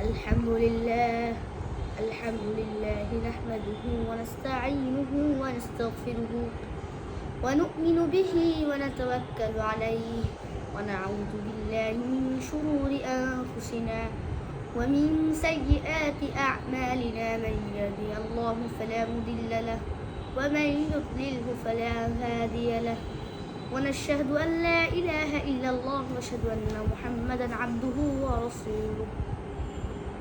الحمد لله نحمده ونستعينه ونستغفره ونؤمن به ونتوكل عليه ونعوذ بالله من شرور أنفسنا ومن سيئات أعمالنا من يهده الله فلا مضل له ومن يضلله فلا هادي له ونشهد أن لا إله إلا الله ونشهد أن محمدا عبده ورسوله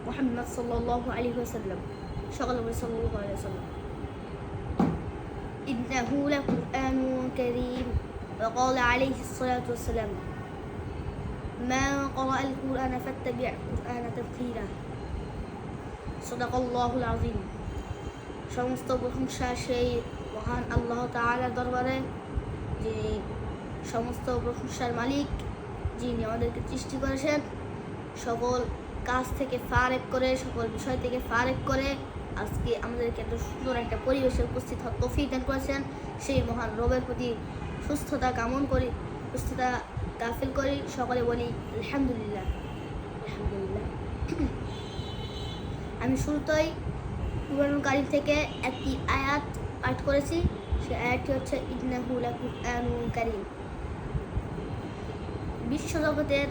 محمد صلى الله عليه وسلم صلى الله عليه وسلم إنه لقرآن كريم وقال عليه الصلاة والسلام ما قرأ القرآن فاتبع القرآن تبتيلا صدق الله العظيم সমস্ত প্রশংসা সেই মহান আল্লাহ তাআলার দরবারে, যিনি সমস্ত প্রশংসার মালিক, যিনি আমাদেরকে সৃষ্টি করেছেন, সকল কাজ থেকে ফারেক করে, সকল বিষয় থেকে ফারেক করে আজকে আমাদেরকে এত সুন্দর একটা পরিবেশে উপস্থিত হওয়ার তৌফিক দান করেছেন। সেই মহান রবের প্রতি সুস্থতা কামন করি, সুস্থতা গাফিল করি, সকলে বলি আলহামদুলিল্লাহ আলহামদুলিল্লাহ। আমি শুরুতেই কুরআনুল কারীম থেকে একটি আয়াত পাঠ করেছি। সেই আয়াতটি হচ্ছে ইন্নাহু লাকুরআনুন কারীম। বিশ্বজগতের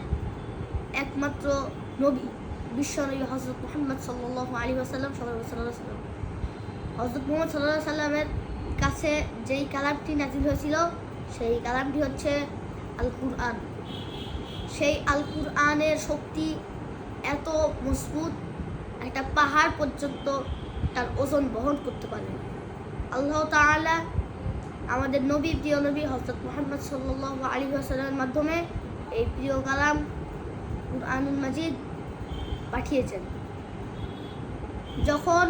একমাত্র নবী, বিশ্বনবী হযরত মুহাম্মদ সাল্লাল্লাহু আলাইহি ওয়াসাল্লাম হযরত মুহাম্মদ সাল্লাল্লাহু আলাইহি ওয়াসাল্লামের কাছে যেই কালামটি নাযিল হয়েছিল সেই কালামটি হচ্ছে আল কুরআন। সেই আল কুরআনের শক্তি এত মজবুত, একটা পাহাড় পর্যন্ত তার ওজন বহন করতে পারে। আল্লাহ তাআলা আমাদের নবী, প্রিয় নবী হযরত মুহাম্মদ সাল্লাল্লাহু আলাইহি ওয়াসাল্লামের মাধ্যমে এই প্রিয় কালাম কুরআনুল মাজিদ পাঠিয়েছেন। যখন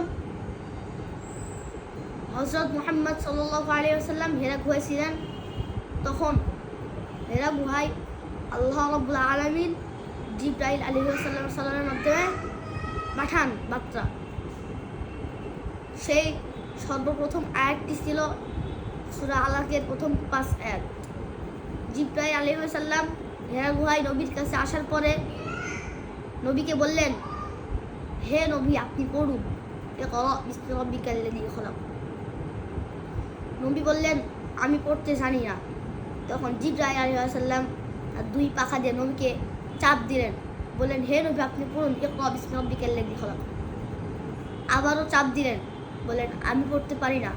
হযরত মুহাম্মদ সাল্লাল্লাহু আলাইহি ওয়াসাল্লাম হেরা গুহায় ছিলেন, তখন হেরা গুহায় আল্লাহ রাব্বুল আলামিন জিবরাইল আলাইহিস সালামের মাধ্যমে পাঠান বার্তা। সেই সর্বপ্রথম আয়াতটি ছিল সূরা আলাকের প্রথম 5 আয়াত। জিবরাইল আলাইহিস সালাম হেরা গুহায় নবীর কাছে আসার পরে নবীকে বললেন, হে নবী, আপনি পড়ুন, ইকরা বিসমি রাব্বিকাল্লাযী খলাক। নবী বললেন, আমি পড়তে জানি না। তখন জিবরাইল আলাইহিস সালাম দুই পাখা দিয়ে নবীকে চাপ দিলেন, বললেন, হে নবী, আপনি পড়ুন, ইকরা বিসমি রাব্বিকাল্লাযী খলাক। আবারও চাপ দিলেন, বললেন, আমি পড়তে পারি না।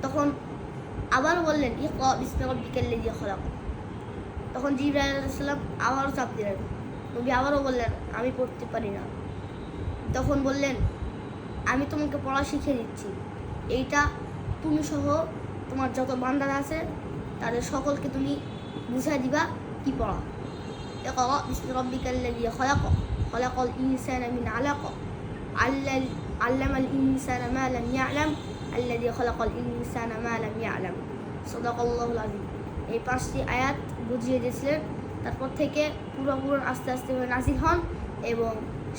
তখন আবারও বললেন, ইকরা বিসমি রাব্বিকাল্লাযী খলাক। তখন জিবরাইল আলাইহিস সালাম আবারও চাপ দিলেন, নবী আবারও বললেন, আমি পড়তে পারি না। তখন বললেন, আমি তোমাকে পড়া শিখিয়ে দিচ্ছি, এইটা তুমি সহ তোমার যত বান্দারা আছে তাদের সকলকে তুমি বুঝাই দিবা কি পড়া। ইকরা বিসমি রাব্বিকাল্লাযী খলাক খলাকাল ইনসানা মিন আলাক আল্লামাল ইনসানা মা লাম ইয়ালাম আল্লাযী খলাকাল ইনসানা মা লাম ইয়ালাম সাদাকাল্লাহুল আযীম। এই 5টি আয়াত বুঝিয়ে দিয়েছিলেন। তারপর থেকে পুরো কুরআন আস্তে আস্তে নাযিল হন এবং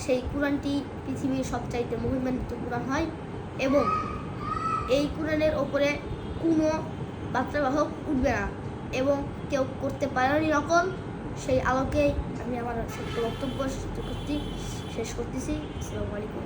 সেই কুরআনটি পৃথিবীর সবচাইতে মহিমান্বিত কুরআন হয় এবং এই কুরআনের ওপরে কোনো বার্তাবাহক উঠবে না এবং কেউ করতে পারেনি নকল। সেই আলোকে আমি আমার সত্য বক্তব্য শেষ করতেছি। আসসালামু আলাইকুম।